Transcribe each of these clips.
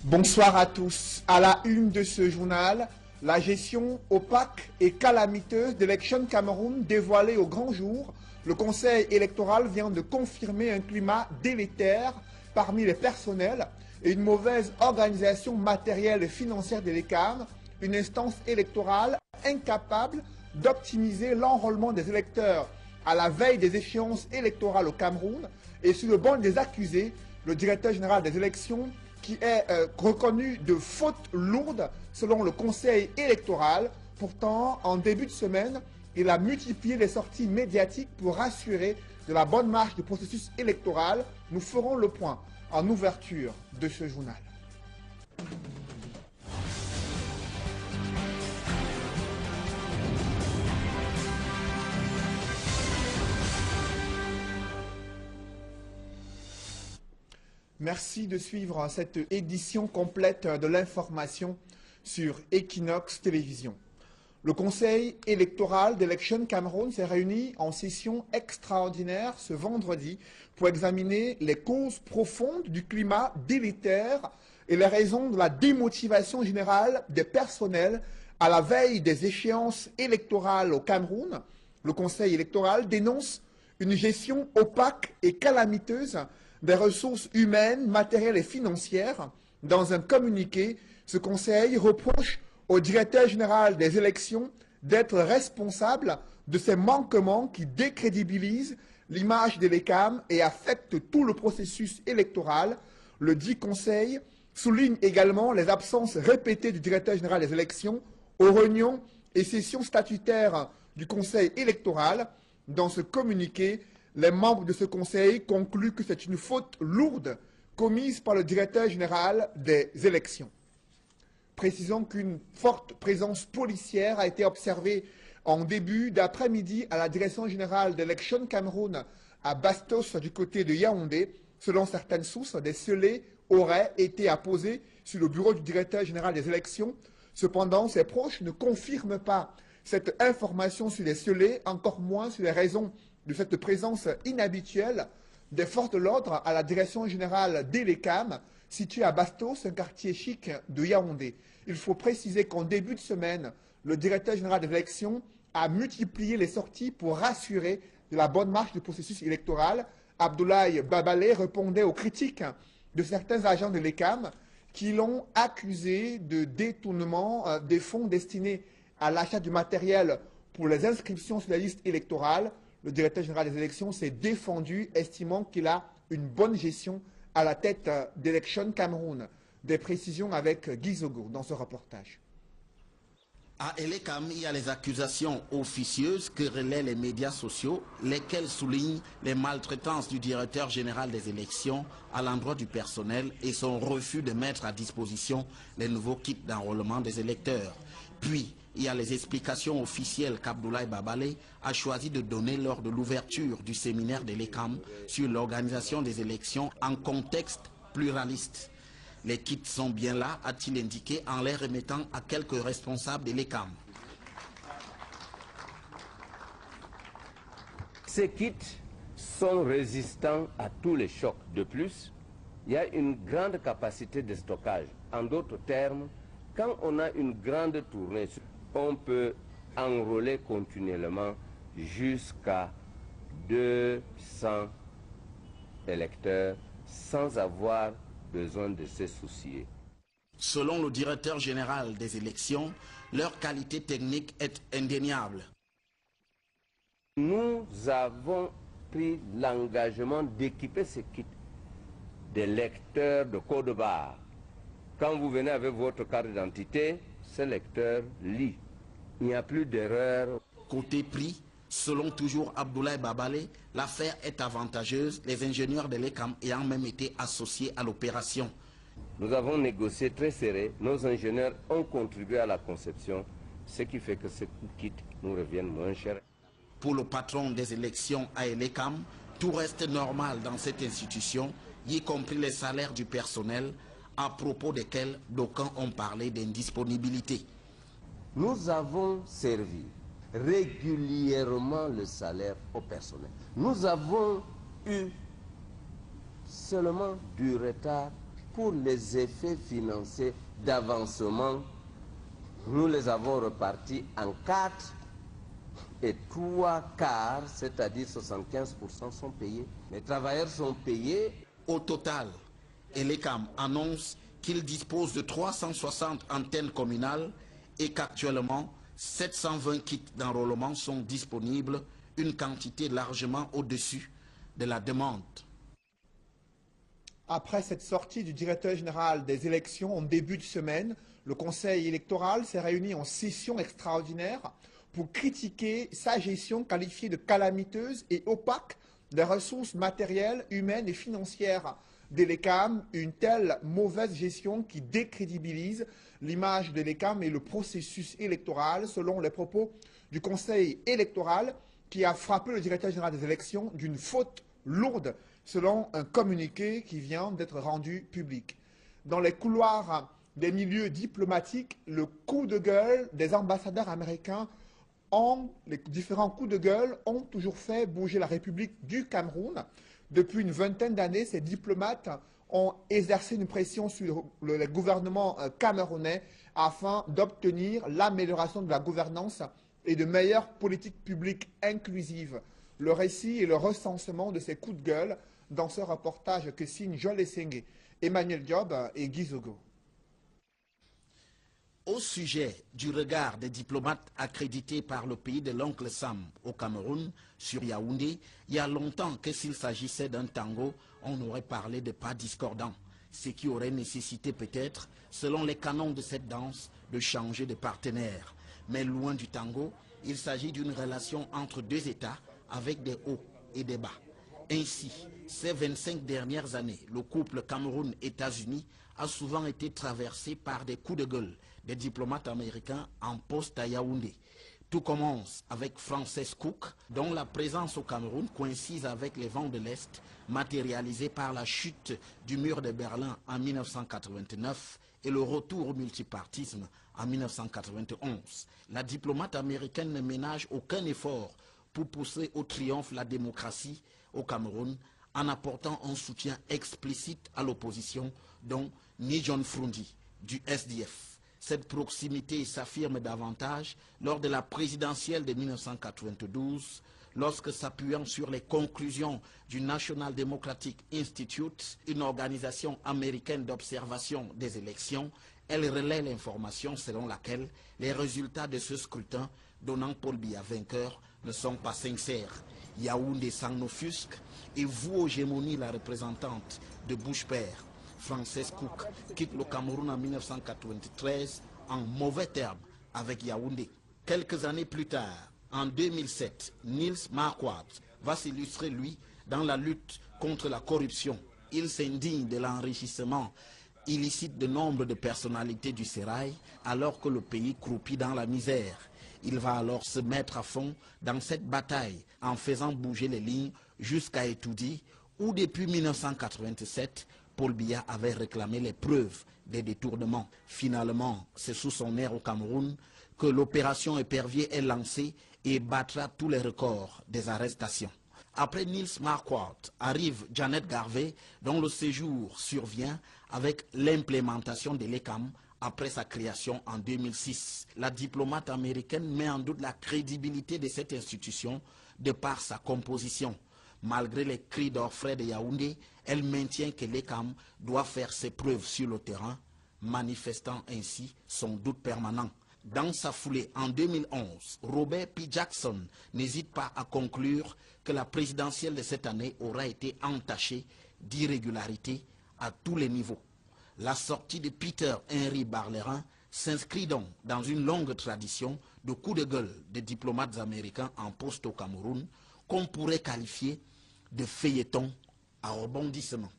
Bonsoir à tous. À la une de ce journal, la gestion opaque et calamiteuse d'Election Cameroun dévoilée au grand jour. Le Conseil électoral vient de confirmer un climat délétère parmi les personnels et une mauvaise organisation matérielle et financière de l'ECAM, une instance électorale incapable d'optimiser l'enrôlement des électeurs à la veille des échéances électorales au Cameroun, et sur le banc des accusés, le directeur général des élections qui est reconnu de faute lourde selon le Conseil électoral. Pourtant, en début de semaine, il a multiplié les sorties médiatiques pour rassurer de la bonne marche du processus électoral. Nous ferons le point en ouverture de ce journal. Merci de suivre cette édition complète de l'information sur Equinox Télévision. Le Conseil électoral d'Election Cameroun s'est réuni en session extraordinaire ce vendredi pour examiner les causes profondes du climat délétère et les raisons de la démotivation générale des personnels à la veille des échéances électorales au Cameroun. Le Conseil électoral dénonce une gestion opaque et calamiteuse des ressources humaines, matérielles et financières. Dans un communiqué, ce Conseil reproche au directeur général des élections d'être responsable de ces manquements qui décrédibilisent l'image de l'ECAM et affectent tout le processus électoral. Le dit Conseil souligne également les absences répétées du directeur général des élections aux réunions et sessions statutaires du Conseil électoral. Dans ce communiqué, les membres de ce Conseil concluent que c'est une faute lourde commise par le directeur général des élections. Précisons qu'une forte présence policière a été observée en début d'après-midi à la direction générale d'Election Cameroun à Bastos du côté de Yaoundé. Selon certaines sources, des scellés auraient été apposés sur le bureau du directeur général des élections. Cependant, ses proches ne confirment pas cette information sur les scellés, encore moins sur les raisons de cette présence inhabituelle des forces de l'ordre à la direction générale d'Elecam, située à Bastos, un quartier chic de Yaoundé. Il faut préciser qu'en début de semaine, le directeur général des élections a multiplié les sorties pour rassurer de la bonne marche du processus électoral. Abdoulaye Babalé répondait aux critiques de certains agents de l'ECAM qui l'ont accusé de détournement des fonds destinés à l'achat du matériel pour les inscriptions sur la liste électorale. Le directeur général des élections s'est défendu, estimant qu'il a une bonne gestion à la tête d'Election Cameroun. Des précisions avec Guy Zogo dans ce reportage. À Elecam, il y a les accusations officieuses que relaient les médias sociaux, lesquelles soulignent les maltraitances du directeur général des élections à l'endroit du personnel et son refus de mettre à disposition les nouveaux kits d'enrôlement des électeurs. Puis, il y a les explications officielles qu'Abdoulaye Babalé a choisi de donner lors de l'ouverture du séminaire de l'ECAM sur l'organisation des élections en contexte pluraliste. Les kits sont bien là, a-t-il indiqué en les remettant à quelques responsables de l'ECAM. Ces kits sont résistants à tous les chocs. De plus, il y a une grande capacité de stockage. En d'autres termes, quand on a une grande tournée, on peut enrôler continuellement jusqu'à 200 électeurs sans avoir besoin de se soucier. Selon le directeur général des élections, leur qualité technique est indéniable. Nous avons pris l'engagement d'équiper ces kits de lecteurs de code barre. Quand vous venez avec votre carte d'identité, ce lecteur lit. Il n'y a plus d'erreur. Côté prix, selon toujours Abdoulaye Babalé, l'affaire est avantageuse, les ingénieurs de l'ECAM ayant même été associés à l'opération. Nous avons négocié très serré, nos ingénieurs ont contribué à la conception, ce qui fait que ces kits nous reviennent moins chers. Pour le patron des élections à l'ECAM, tout reste normal dans cette institution, y compris les salaires du personnel, à propos desquels d'aucuns ont parlé d'indisponibilité. Nous avons servi régulièrement le salaire au personnel. Nous avons eu seulement du retard pour les effets financiers d'avancement, nous les avons repartis en 4 et 3/4, c'est-à-dire 75% sont payés. Les travailleurs sont payés. Au total, Elecam annonce qu'il dispose de 360 antennes communales et qu'actuellement, 720 kits d'enrôlement sont disponibles, une quantité largement au-dessus de la demande. Après cette sortie du directeur général des élections en début de semaine, le Conseil électoral s'est réuni en session extraordinaire pour critiquer sa gestion qualifiée de calamiteuse et opaque des ressources matérielles, humaines et financières d'Elecam, une telle mauvaise gestion qui décrédibilise l'image d'Elecam et le processus électoral, selon les propos du Conseil électoral qui a frappé le directeur général des élections d'une faute lourde, selon un communiqué qui vient d'être rendu public. Dans les couloirs des milieux diplomatiques, le coup de gueule des ambassadeurs américains les différents coups de gueule ont toujours fait bouger la République du Cameroun. Depuis une vingtaine d'années, ces diplomates ont exercé une pression sur le gouvernement camerounais afin d'obtenir l'amélioration de la gouvernance et de meilleures politiques publiques inclusives. Le récit et le recensement de ces coups de gueule dans ce reportage que signent Joël Essenge, Emmanuel Diop et Guy Zogo. Au sujet du regard des diplomates accrédités par le pays de l'oncle Sam au Cameroun sur Yaoundé, il y a longtemps que s'il s'agissait d'un tango, on aurait parlé de pas discordants, ce qui aurait nécessité peut-être, selon les canons de cette danse, de changer de partenaire. Mais loin du tango, il s'agit d'une relation entre deux États avec des hauts et des bas. Ainsi, ces 25 dernières années, le couple Cameroun-États-Unis a souvent été traversé par des coups de gueule des diplomates américains en poste à Yaoundé. Tout commence avec Frances Cook, dont la présence au Cameroun coïncide avec les vents de l'Est, matérialisés par la chute du mur de Berlin en 1989 et le retour au multipartisme en 1991. La diplomate américaine ne ménage aucun effort pour pousser au triomphe la démocratie au Cameroun en apportant un soutien explicite à l'opposition, dont Ni John Frundi, du SDF. Cette proximité s'affirme davantage lors de la présidentielle de 1992, lorsque, s'appuyant sur les conclusions du National Democratic Institute, une organisation américaine d'observation des élections, elle relaie l'information selon laquelle les résultats de ce scrutin, donnant Paul Biya vainqueur, ne sont pas sincères. Yaoundé s'en offusque et voue aux gémonies la représentante de Bush père. Frances Cook quitte le Cameroun en 1993 en mauvais termes avec Yaoundé. Quelques années plus tard, en 2007, Nils Marquardt va s'illustrer, lui, dans la lutte contre la corruption. Il s'indigne de l'enrichissement illicite de nombre de personnalités du sérail alors que le pays croupit dans la misère. Il va alors se mettre à fond dans cette bataille en faisant bouger les lignes jusqu'à Etoudi, où depuis 1987, Paul Biya avait réclamé les preuves des détournements. Finalement, c'est sous son air au Cameroun que l'opération Épervier est lancée et battra tous les records des arrestations. Après Nils Marquardt arrive Janet Garvey, dont le séjour survient avec l'implémentation de l'ECAM après sa création en 2006. La diplomate américaine met en doute la crédibilité de cette institution de par sa composition. Malgré les cris d'orfraie de Yaoundé, elle maintient que l'ECAM doit faire ses preuves sur le terrain, manifestant ainsi son doute permanent. Dans sa foulée, en 2011, Robert P. Jackson n'hésite pas à conclure que la présidentielle de cette année aura été entachée d'irrégularités à tous les niveaux. La sortie de Peter Henry Barlerin s'inscrit donc dans une longue tradition de coups de gueule des diplomates américains en poste au Cameroun, qu'on pourrait qualifier de feuilleton à rebondissement.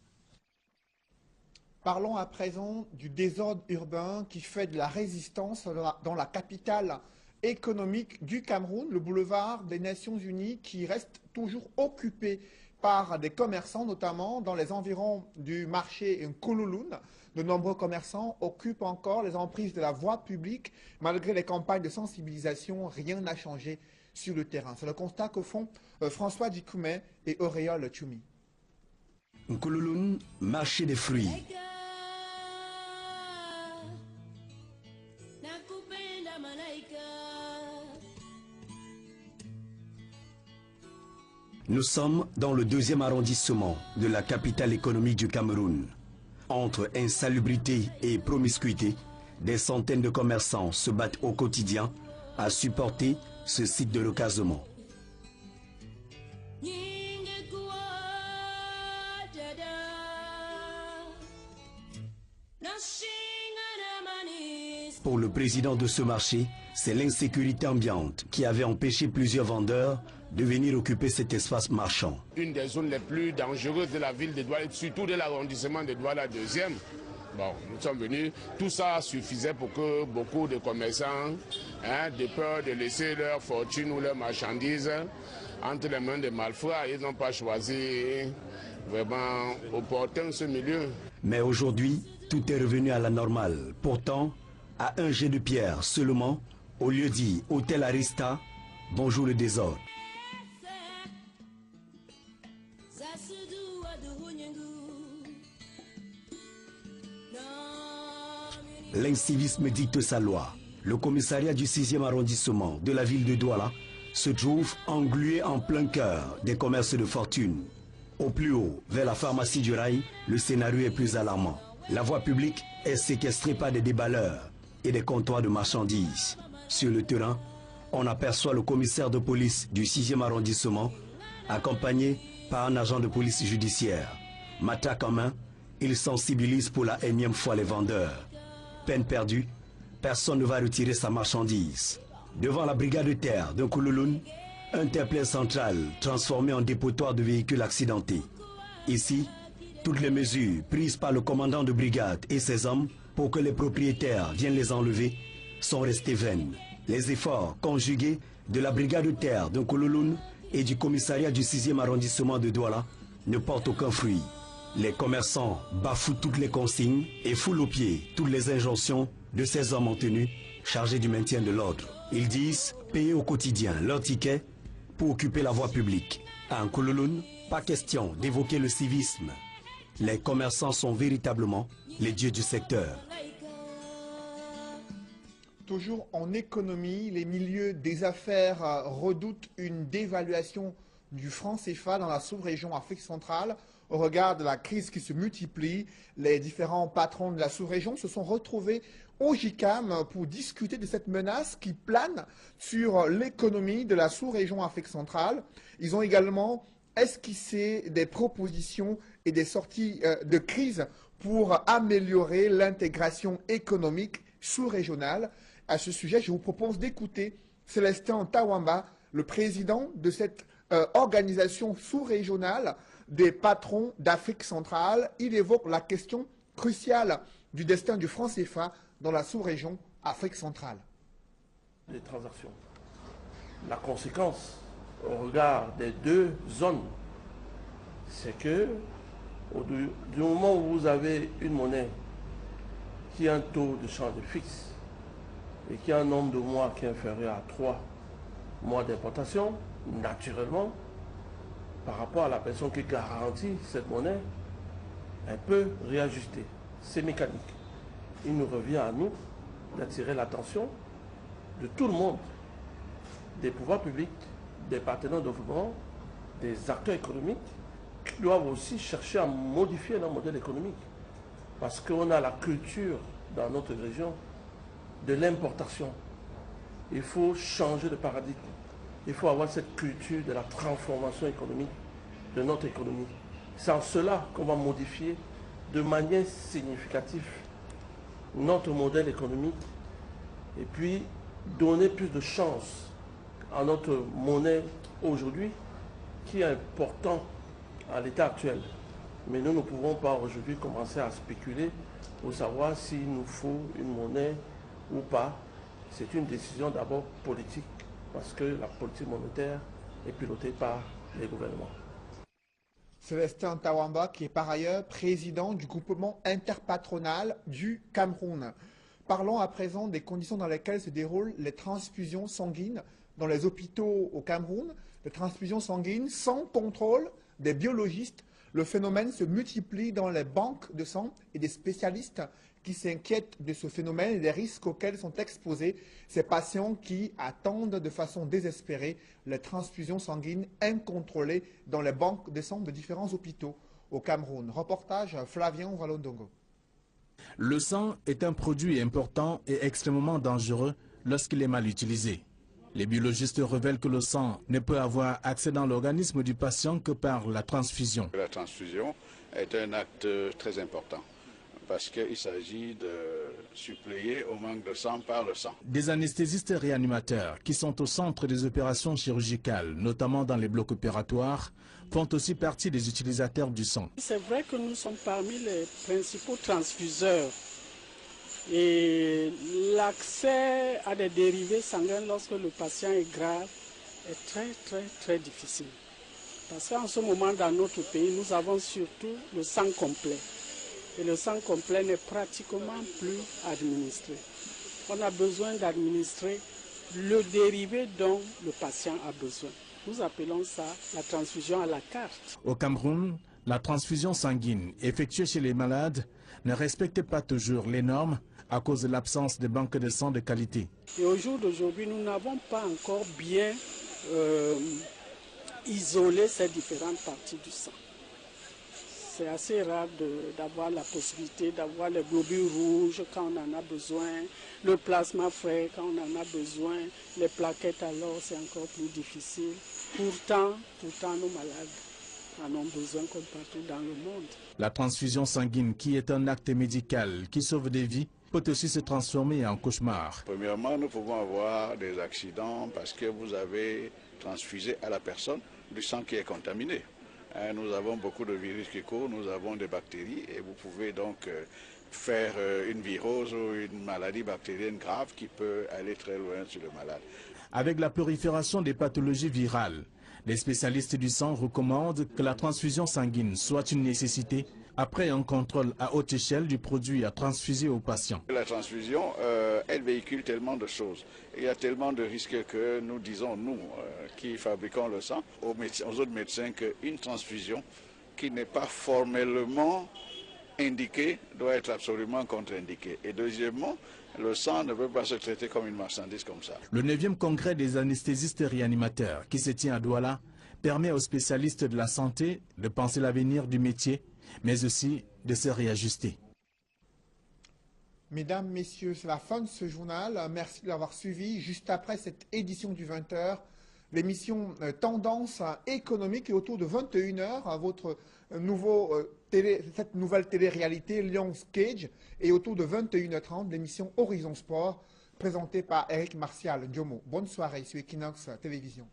Parlons à présent du désordre urbain qui fait de la résistance dans la capitale économique du Cameroun, le boulevard des Nations Unies, qui reste toujours occupé par des commerçants, notamment dans les environs du marché Koulouloun. De nombreux commerçants occupent encore les emprises de la voie publique. Malgré les campagnes de sensibilisation, rien n'a changé sur le terrain. C'est le constat que font François Dikoumé et Auréole Tchoumi. Koulouloun, marché des fruits. Nous sommes dans le 2e arrondissement de la capitale économique du Cameroun. Entre insalubrité et promiscuité, des centaines de commerçants se battent au quotidien à supporter ce site de recasement. Pour le président de ce marché, c'est l'insécurité ambiante qui avait empêché plusieurs vendeurs de venir occuper cet espace marchand. Une des zones les plus dangereuses de la ville de Douala, surtout de l'arrondissement de Douala 2e. Bon, nous sommes venus, tout ça suffisait pour que beaucoup de commerçants, de peur de laisser leur fortune ou leurs marchandises entre les mains des malfrats, ils n'ont pas choisi vraiment opportun ce milieu. Mais aujourd'hui, tout est revenu à la normale. Pourtant, à un jet de pierre seulement, au lieu dit Hôtel Arista, bonjour le désordre. L'incivisme dicte sa loi. Le commissariat du 6e arrondissement de la ville de Douala se trouve englué en plein cœur des commerces de fortune. Au plus haut, vers la pharmacie du Rail, le scénario est plus alarmant. La voie publique est séquestrée par des déballeurs et des comptoirs de marchandises. Sur le terrain, on aperçoit le commissaire de police du 6e arrondissement, accompagné par un agent de police judiciaire. Matraque en main, il sensibilise pour la énième fois les vendeurs. Peine perdue, personne ne va retirer sa marchandise. Devant la brigade de terre de Koulouloun, un terre-plein central transformé en dépotoir de véhicules accidentés. Ici, toutes les mesures prises par le commandant de brigade et ses hommes pour que les propriétaires viennent les enlever sont restées vaines. Les efforts conjugués de la brigade de terre de Koulouloun et du commissariat du 6e arrondissement de Douala ne portent aucun fruit. Les commerçants bafouent toutes les consignes et foulent aux pieds toutes les injonctions de ces hommes en tenue chargés du maintien de l'ordre. Ils disent payer au quotidien leur ticket pour occuper la voie publique. À Koulouloun, pas question d'évoquer le civisme. Les commerçants sont véritablement les dieux du secteur. Toujours en économie, les milieux des affaires redoutent une dévaluation du franc CFA dans la sous-région Afrique centrale. Au regard de la crise qui se multiplie, les différents patrons de la sous-région se sont retrouvés au JICAM pour discuter de cette menace qui plane sur l'économie de la sous-région Afrique centrale. Ils ont également esquissé des propositions et des sorties de crise pour améliorer l'intégration économique sous-régionale. À ce sujet, je vous propose d'écouter Célestin Tawamba, le président de cette organisation sous-régionale des patrons d'Afrique centrale. Il évoque la question cruciale du destin du franc CFA dans la sous-région Afrique centrale. Les transactions. La conséquence au regard des deux zones, c'est que du moment où vous avez une monnaie qui a un taux de change fixe et qui a un nombre de mois qui est inférieur à 3 mois d'importation, naturellement, par rapport à la personne qui garantit cette monnaie, elle peut réajuster. C'est mécanique. Il nous revient à nous d'attirer l'attention de tout le monde, des pouvoirs publics, des partenaires de développement, des acteurs économiques, qui doivent aussi chercher à modifier leur modèle économique. Parce qu'on a la culture dans notre région de l'importation. Il faut changer de paradigme. Il faut avoir cette culture de la transformation économique de notre économie. C'est en cela qu'on va modifier de manière significative notre modèle économique et puis donner plus de chance à notre monnaie aujourd'hui qui est important à l'état actuel. Mais nous ne pouvons pas aujourd'hui commencer à spéculer pour savoir s'il nous faut une monnaie ou pas. C'est une décision d'abord politique parce que la politique monétaire est pilotée par les gouvernements. Célestin Tawamba, qui est par ailleurs président du groupement interpatronal du Cameroun. Parlons à présent des conditions dans lesquelles se déroulent les transfusions sanguines dans les hôpitaux au Cameroun. Les transfusions sanguines sans contrôle des biologistes. Le phénomène se multiplie dans les banques de sang et des spécialistes qui s'inquiètent de ce phénomène et des risques auxquels sont exposés ces patients qui attendent de façon désespérée les transfusions sanguines incontrôlées dans les banques de sang de différents hôpitaux au Cameroun. Reportage Flavien Valondongo. Le sang est un produit important et extrêmement dangereux lorsqu'il est mal utilisé. Les biologistes révèlent que le sang ne peut avoir accès dans l'organisme du patient que par la transfusion. La transfusion est un acte très important parce qu'il s'agit de suppléer au manque de sang par le sang. Des anesthésistes réanimateurs qui sont au centre des opérations chirurgicales, notamment dans les blocs opératoires, font aussi partie des utilisateurs du sang. C'est vrai que nous sommes parmi les principaux transfuseurs et l'accès à des dérivés sanguins lorsque le patient est grave est très difficile. Parce qu'en ce moment dans notre pays, nous avons surtout le sang complet. Et le sang complet n'est pratiquement plus administré. On a besoin d'administrer le dérivé dont le patient a besoin. Nous appelons ça la transfusion à la carte. Au Cameroun, la transfusion sanguine effectuée chez les malades ne respecte pas toujours les normes à cause de l'absence de banques de sang de qualité. Et au jour d'aujourd'hui, nous n'avons pas encore bien isolé ces différentes parties du sang. C'est assez rare d'avoir la possibilité d'avoir les globules rouges quand on en a besoin, le plasma frais quand on en a besoin, les plaquettes alors c'est encore plus difficile. Pourtant, nos malades en ont besoin comme partout dans le monde. La transfusion sanguine, qui est un acte médical qui sauve des vies, peut aussi se transformer en cauchemar. Premièrement, nous pouvons avoir des accidents parce que vous avez transfusé à la personne du sang qui est contaminé. Nous avons beaucoup de virus qui courent, nous avons des bactéries et vous pouvez donc faire une virose ou une maladie bactérienne grave qui peut aller très loin sur le malade. Avec la prolifération des pathologies virales, les spécialistes du sang recommandent que la transfusion sanguine soit une nécessité après un contrôle à haute échelle du produit à transfuser aux patients. La transfusion, elle véhicule tellement de choses. Il y a tellement de risques que nous disons, nous, qui fabriquons le sang, aux autres médecins, qu'une transfusion qui n'est pas formellement indiquée doit être absolument contre-indiquée. Et deuxièmement, le sang ne peut pas se traiter comme une marchandise comme ça. Le 9e congrès des anesthésistes réanimateurs, qui se tient à Douala, permet aux spécialistes de la santé de penser l'avenir du métier, mais aussi de se réajuster. Mesdames, Messieurs, c'est la fin de ce journal. Merci de l'avoir suivi. Juste après cette édition du 20h, l'émission Tendance économique, et autour de 21h, votre cette nouvelle télé-réalité Lions Cage, et autour de 21h30, l'émission Horizon Sport, présentée par Eric Martial Diomo. Bonne soirée sur Equinox Télévision.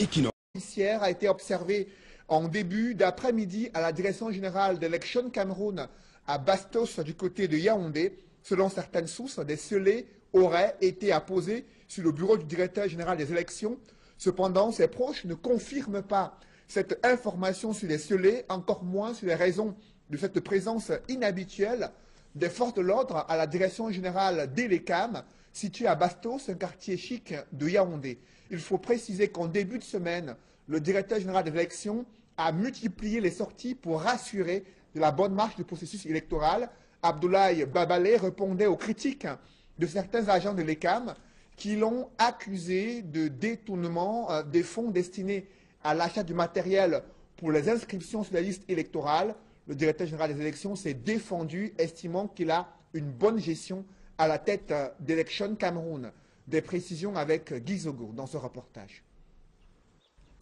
Equinox A été observé en début d'après-midi à la Direction générale d'Election Cameroun à Bastos du côté de Yaoundé. Selon certaines sources, des scellés auraient été apposés sur le bureau du directeur général des élections. Cependant, ses proches ne confirment pas cette information sur les scellés, encore moins sur les raisons de cette présence inhabituelle des forces de l'ordre à la Direction générale d'Elecam, située à Bastos, un quartier chic de Yaoundé. Il faut préciser qu'en début de semaine, le directeur général des élections a multiplié les sorties pour rassurer de la bonne marche du processus électoral. Abdoulaye Babalé répondait aux critiques de certains agents de l'ECAM qui l'ont accusé de détournement des fonds destinés à l'achat du matériel pour les inscriptions sur la liste électorale. Le directeur général des élections s'est défendu, estimant qu'il a une bonne gestion à la tête d'Election Cameroun. Des précisions avec Guy Zogo dans ce reportage.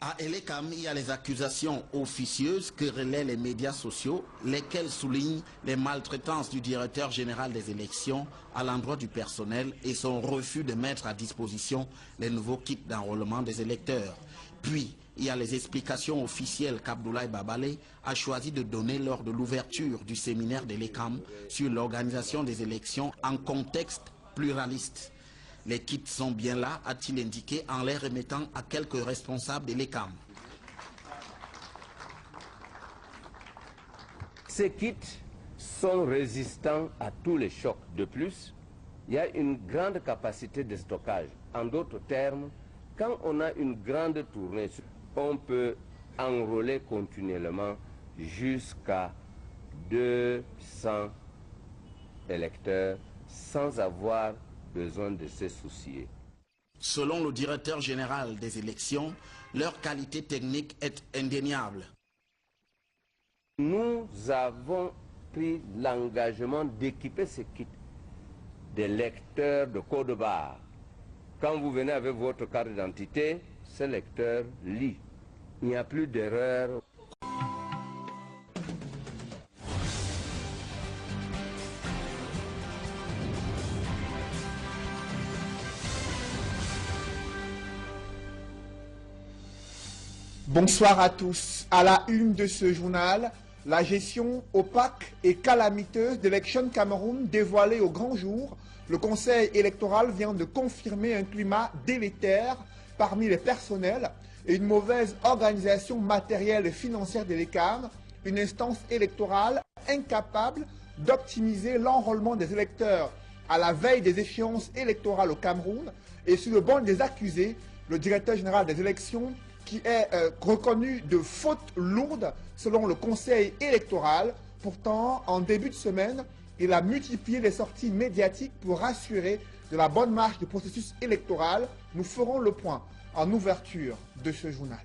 À Elecam, il y a les accusations officieuses que relaient les médias sociaux, lesquelles soulignent les maltraitances du directeur général des élections à l'endroit du personnel et son refus de mettre à disposition les nouveaux kits d'enrôlement des électeurs. Puis, il y a les explications officielles qu'Abdoulaye Babalé a choisi de donner lors de l'ouverture du séminaire d'Elecam sur l'organisation des élections en contexte pluraliste. Les kits sont bien là, a-t-il indiqué en les remettant à quelques responsables de l'ECAM. Ces kits sont résistants à tous les chocs. De plus, il y a une grande capacité de stockage. En d'autres termes, quand on a une grande tournée, on peut enrôler continuellement jusqu'à 200 électeurs sans avoir besoin de se soucier. Selon le directeur général des élections, leur qualité technique est indéniable. Nous avons pris l'engagement d'équiper ces kits des lecteurs de code barre. Quand vous venez avec votre carte d'identité, ce lecteur lit. Il n'y a plus d'erreur. Bonsoir à tous. À la une de ce journal, la gestion opaque et calamiteuse d'Election Cameroun dévoilée au grand jour. Le Conseil électoral vient de confirmer un climat délétère parmi les personnels et une mauvaise organisation matérielle et financière de l'ECAM, une instance électorale incapable d'optimiser l'enrôlement des électeurs à la veille des échéances électorales au Cameroun, et sur le banc des accusés, le directeur général des élections qui est reconnu de faute lourde selon le Conseil électoral. Pourtant, en début de semaine, il a multiplié les sorties médiatiques pour rassurer de la bonne marche du processus électoral. Nous ferons le point en ouverture de ce journal.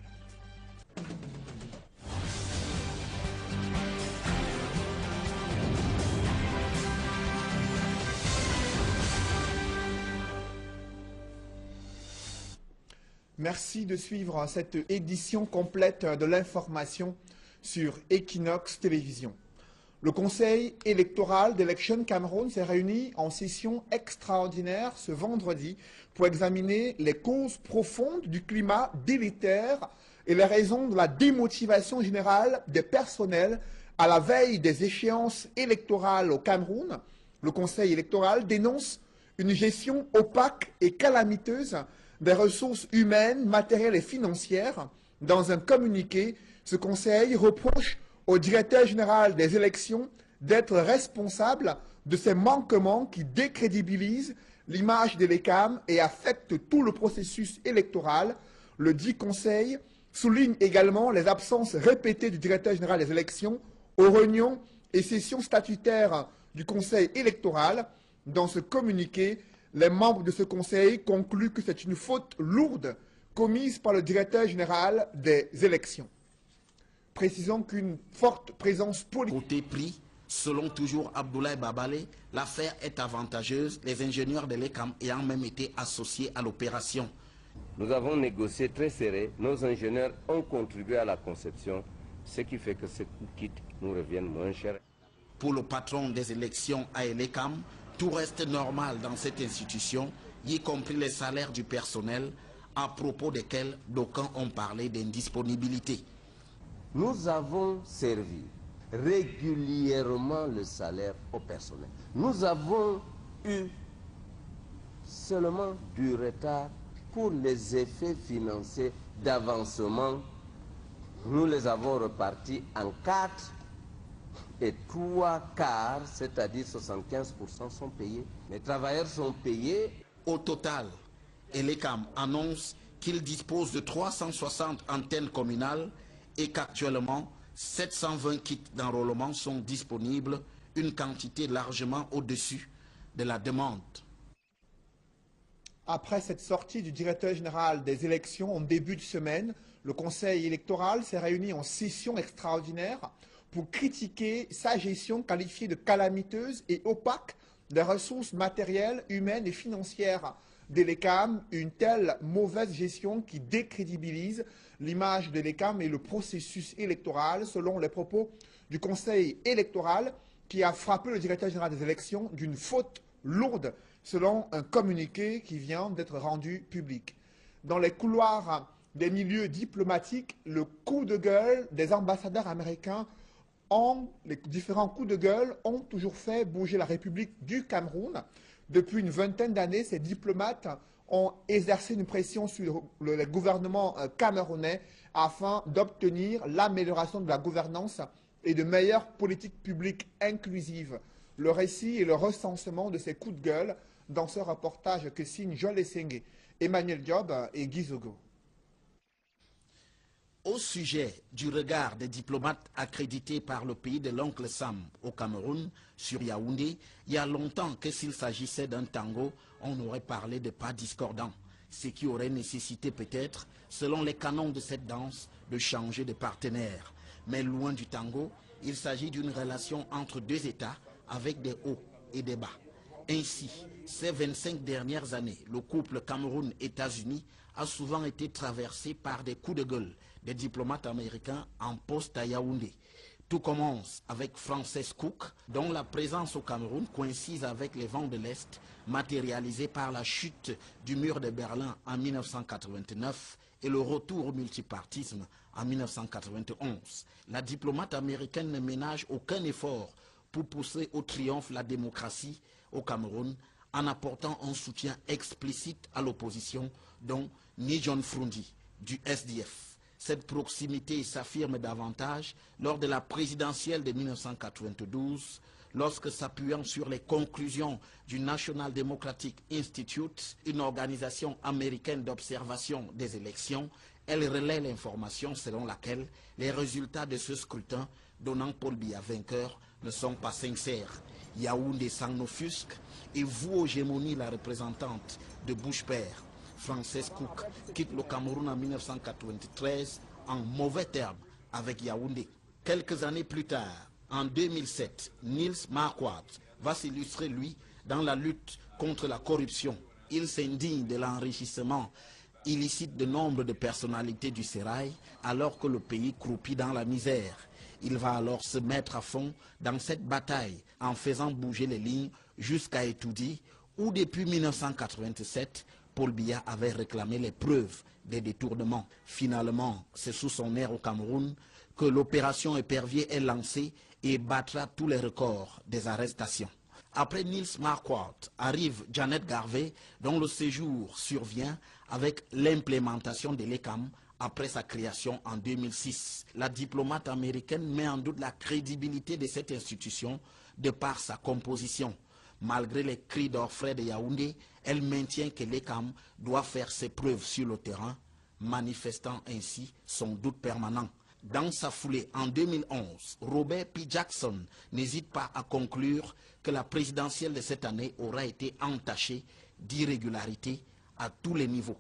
Merci de suivre cette édition complète de l'information sur Equinox Télévision. Le Conseil électoral d'Election Cameroun s'est réuni en session extraordinaire ce vendredi pour examiner les causes profondes du climat délétère et les raisons de la démotivation générale des personnels à la veille des échéances électorales au Cameroun. Le Conseil électoral dénonce une gestion opaque et calamiteuse des ressources humaines, matérielles et financières. Dans un communiqué, ce Conseil reproche au directeur général des élections d'être responsable de ces manquements qui décrédibilisent l'image de l'ECAM et affectent tout le processus électoral. Le dit Conseil souligne également les absences répétées du directeur général des élections aux réunions et sessions statutaires du Conseil électoral. Dans ce communiqué, les membres de ce Conseil concluent que c'est une faute lourde commise par le directeur général des élections. Précisons qu'une forte présence politique... Côté prix, selon toujours Abdoulaye Babalé, l'affaire est avantageuse, les ingénieurs de l'ECAM ayant même été associés à l'opération. Nous avons négocié très serré, nos ingénieurs ont contribué à la conception, ce qui fait que ces kits nous reviennent moins cher. Pour le patron des élections à l'ECAM, tout reste normal dans cette institution, y compris les salaires du personnel, à propos desquels d'aucuns ont parlé d'indisponibilité. Nous avons servi régulièrement le salaire au personnel. Nous avons eu seulement du retard pour les effets financiers d'avancement. Nous les avons repartis en 4 et 3 quarts, c'est-à-dire 75% sont payés. Les travailleurs sont payés. Au total, l'ECAM annonce qu'il dispose de 360 antennes communales et qu'actuellement, 720 kits d'enrôlement sont disponibles, une quantité largement au-dessus de la demande. Après cette sortie du directeur général des élections en début de semaine, le Conseil électoral s'est réuni en session extraordinaire pour critiquer sa gestion qualifiée de calamiteuse et opaque des ressources matérielles, humaines et financières de l'ECAM, une telle mauvaise gestion qui décrédibilise l'image de l'ECAM et le processus électoral, selon les propos du Conseil électoral qui a frappé le directeur général des élections d'une faute lourde, selon un communiqué qui vient d'être rendu public. Dans les couloirs des milieux diplomatiques, le coup de gueule des ambassadeurs américains les différents coups de gueule ont toujours fait bouger la République du Cameroun. Depuis une vingtaine d'années, ces diplomates ont exercé une pression sur le gouvernement camerounais afin d'obtenir l'amélioration de la gouvernance et de meilleures politiques publiques inclusives. Le récit et le recensement de ces coups de gueule dans ce reportage que signent Joël Essenge, Emmanuel Diop et Guy Zogo. Au sujet du regard des diplomates accrédités par le pays de l'oncle Sam au Cameroun sur Yaoundé, il y a longtemps que s'il s'agissait d'un tango, on aurait parlé de pas discordants, ce qui aurait nécessité peut-être, selon les canons de cette danse, de changer de partenaire. Mais loin du tango, il s'agit d'une relation entre deux États avec des hauts et des bas. Ainsi, ces 25 dernières années, le couple Cameroun-États-Unis a souvent été traversé par des coups de gueule des diplomates américains en poste à Yaoundé. Tout commence avec Frances Cook, dont la présence au Cameroun coïncide avec les vents de l'Est, matérialisés par la chute du mur de Berlin en 1989 et le retour au multipartisme en 1991. La diplomate américaine ne ménage aucun effort pour pousser au triomphe la démocratie au Cameroun en apportant un soutien explicite à l'opposition, dont Ni John Frundi, du SDF. Cette proximité s'affirme davantage lors de la présidentielle de 1992, lorsque, s'appuyant sur les conclusions du National Democratic Institute, une organisation américaine d'observation des élections, elle relaie l'information selon laquelle les résultats de ce scrutin, donnant Paul Biya vainqueur, ne sont pas sincères. Yaoundé s'en offusque et voue aux gémonies la représentante de Bush père. Frances Cook quitte le Cameroun en 1993 en mauvais termes avec Yaoundé. Quelques années plus tard, en 2007, Nils Marquardt va s'illustrer, lui, dans la lutte contre la corruption. Il s'indigne de l'enrichissement illicite de nombre de personnalités du sérail alors que le pays croupit dans la misère. Il va alors se mettre à fond dans cette bataille en faisant bouger les lignes jusqu'à Etoudi, où depuis 1987, Paul Biya avait réclamé les preuves des détournements. Finalement, c'est sous son air au Cameroun que l'opération Épervier est lancée et battra tous les records des arrestations. Après Nils Marquardt arrive Janet Garvey, dont le séjour survient avec l'implémentation de l'ECAM après sa création en 2006. La diplomate américaine met en doute la crédibilité de cette institution de par sa composition. Malgré les cris d'orfraie de Yaoundé, elle maintient que l'ECAM doit faire ses preuves sur le terrain, manifestant ainsi son doute permanent. Dans sa foulée, en 2011, Robert P. Jackson n'hésite pas à conclure que la présidentielle de cette année aura été entachée d'irrégularités à tous les niveaux.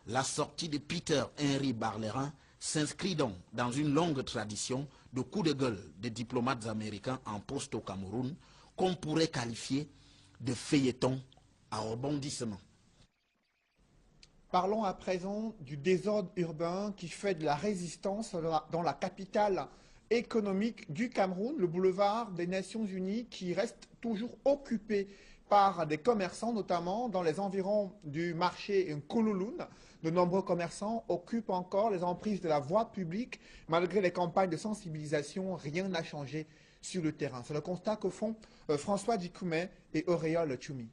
La sortie de Peter Henry Barlerin s'inscrit donc dans une longue tradition de coups de gueule des diplomates américains en poste au Cameroun, qu'on pourrait qualifier de feuilleton à rebondissement. Parlons à présent du désordre urbain qui fait de la résistance dans la capitale économique du Cameroun, le boulevard des Nations Unies, qui reste toujours occupé par des commerçants, notamment dans les environs du marché Koulouloun. De nombreux commerçants occupent encore les emprises de la voie publique. Malgré les campagnes de sensibilisation, rien n'a changé sur le terrain. C'est le constat que font François Dikoumé et Auréole Tchoumi.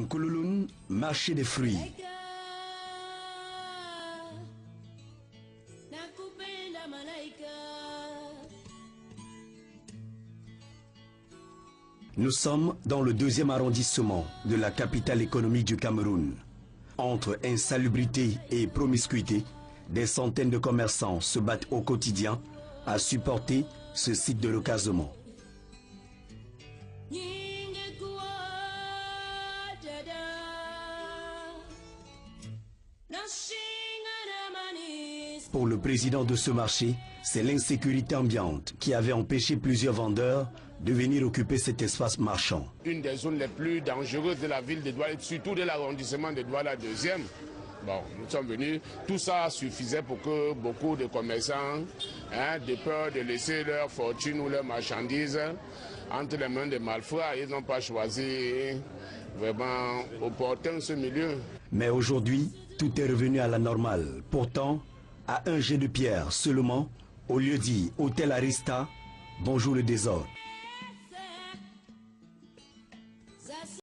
Koulouloun, marché des fruits. Nous sommes dans le 2e arrondissement de la capitale économique du Cameroun. Entre insalubrité et promiscuité, des centaines de commerçants se battent au quotidien à supporter ce site de recasement. Pour le président de ce marché, c'est l'insécurité ambiante qui avait empêché plusieurs vendeurs de venir occuper cet espace marchand. Une des zones les plus dangereuses de la ville de Douala, surtout de l'arrondissement de Douala 2e. Bon, nous sommes venus, tout ça suffisait pour que beaucoup de commerçants, de peur de laisser leur fortune ou leurs marchandises entre les mains des malfrats, ils n'ont pas choisi vraiment opportun ce milieu. Mais aujourd'hui, tout est revenu à la normale. Pourtant, à un jet de pierre seulement, au lieu dit Hôtel Arista, bonjour le désordre.